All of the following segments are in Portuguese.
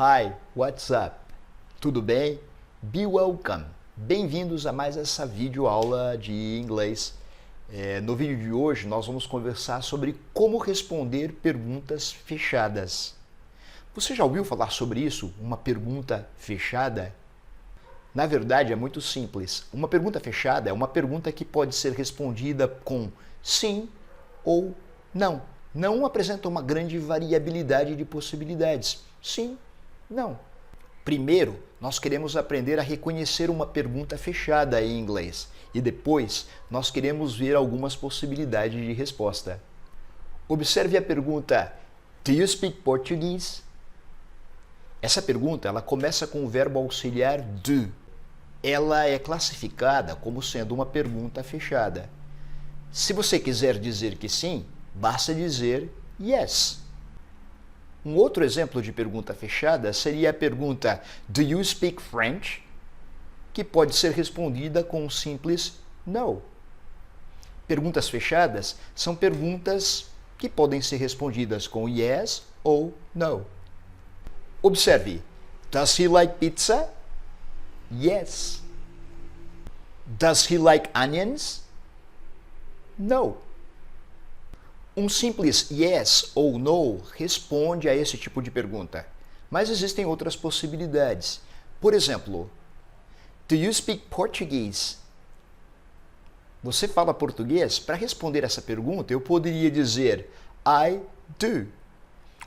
Hi, what's up? Tudo bem? Be welcome. Bem-vindos a mais essa videoaula de inglês. No vídeo de hoje nós vamos conversar sobre como responder perguntas fechadas. Você já ouviu falar sobre isso? Uma pergunta fechada? Na verdade é muito simples. Uma pergunta fechada é uma pergunta que pode ser respondida com sim ou não. Não apresenta uma grande variabilidade de possibilidades. Sim, não. Primeiro, nós queremos aprender a reconhecer uma pergunta fechada em inglês e depois nós queremos ver algumas possibilidades de resposta. Observe a pergunta Do you speak Portuguese? Essa pergunta ela começa com o verbo auxiliar do. Ela é classificada como sendo uma pergunta fechada. Se você quiser dizer que sim, basta dizer yes. Um outro exemplo de pergunta fechada seria a pergunta Do you speak French? Que pode ser respondida com um simples no. Perguntas fechadas são perguntas que podem ser respondidas com yes ou no. Observe. Does he like pizza? Yes. Does he like onions? No. Um simples yes ou no responde a esse tipo de pergunta, mas existem outras possibilidades. Por exemplo, Do you speak Portuguese? Você fala português? Para responder essa pergunta, eu poderia dizer I do.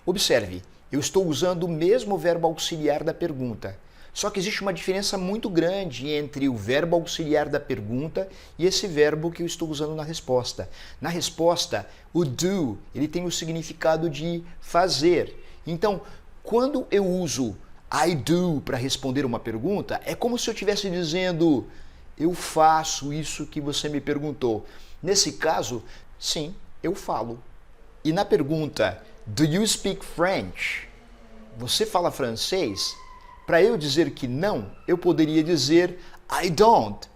Observe, eu estou usando o mesmo verbo auxiliar da pergunta. Só que existe uma diferença muito grande entre o verbo auxiliar da pergunta e esse verbo que eu estou usando na resposta. Na resposta, o do ele tem o significado de fazer. Então, quando eu uso I do para responder uma pergunta, é como se eu estivesse dizendo eu faço isso que você me perguntou. Nesse caso, sim, eu falo. E na pergunta Do you speak French? Você fala francês? Para eu dizer que não, eu poderia dizer I don't.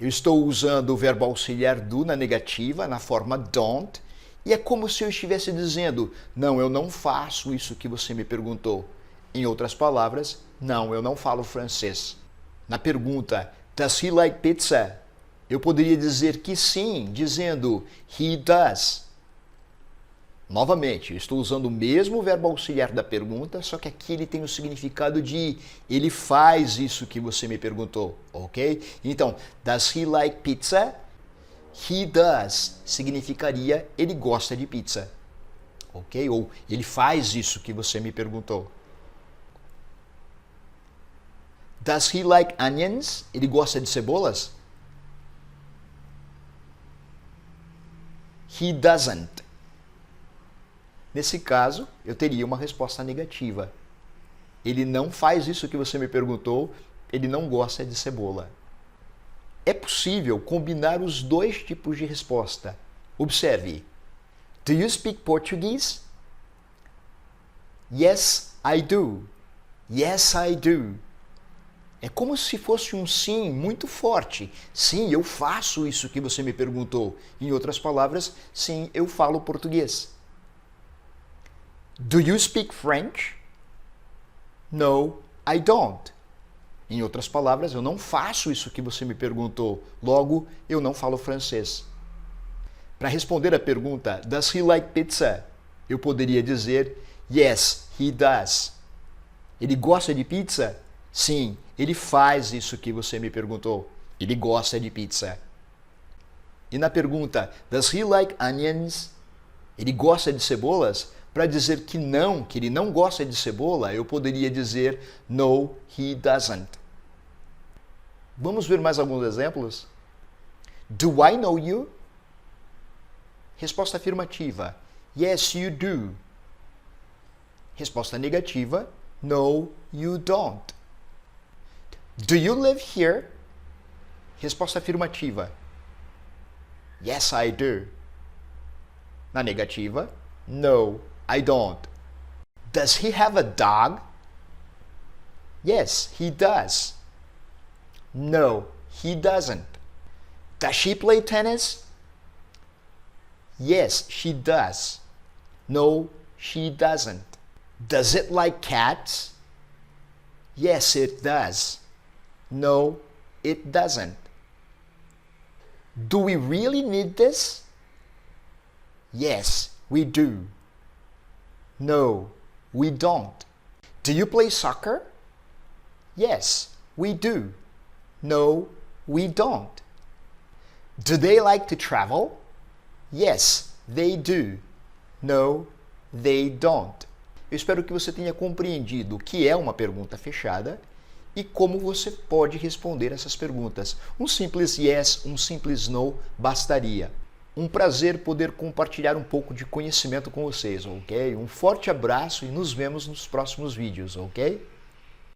Eu estou usando o verbo auxiliar do na negativa, na forma don't, e é como se eu estivesse dizendo não, eu não faço isso que você me perguntou. Em outras palavras, não, eu não falo francês. Na pergunta Does he like pizza? Eu poderia dizer que sim, dizendo he does. Novamente, eu estou usando o mesmo verbo auxiliar da pergunta, só que aqui ele tem o significado de ele faz isso que você me perguntou, ok? Então, does he like pizza? He does significaria ele gosta de pizza, ok? Ou ele faz isso que você me perguntou. Does he like onions? Ele gosta de cebolas? He doesn't. Nesse caso, eu teria uma resposta negativa. Ele não faz isso que você me perguntou, ele não gosta de cebola. É possível combinar os dois tipos de resposta. Observe. Do you speak Portuguese? Yes, I do. Yes, I do. É como se fosse um sim muito forte. Sim, eu faço isso que você me perguntou. Em outras palavras, sim, eu falo português. Do you speak French? No, I don't. Em outras palavras, eu não faço isso que você me perguntou. Logo, eu não falo francês. Para responder a pergunta, Does he like pizza? Eu poderia dizer, Yes, he does. Ele gosta de pizza? Sim, ele faz isso que você me perguntou. Ele gosta de pizza. E na pergunta, Does he like onions? Ele gosta de cebolas? Para dizer que ele não gosta de cebola, eu poderia dizer No, he doesn't. Vamos ver mais alguns exemplos? Do I know you? Resposta afirmativa. Yes, you do. Resposta negativa. No, you don't. Do you live here? Resposta afirmativa. Yes, I do. Na negativa. No, I don't. Does he have a dog? Yes, he does. No, he doesn't. Does she play tennis? Yes, she does. No, she doesn't. Does it like cats? Yes, it does. No, it doesn't. Do we really need this? Yes, we do. No, we don't. Do you play soccer? Yes, we do. No, we don't. Do they like to travel? Yes, they do. No, they don't. Eu espero que você tenha compreendido o que é uma pergunta fechada e como você pode responder essas perguntas. Um simples yes, um simples no bastaria. Um prazer poder compartilhar um pouco de conhecimento com vocês, ok? Um forte abraço e nos vemos nos próximos vídeos, ok?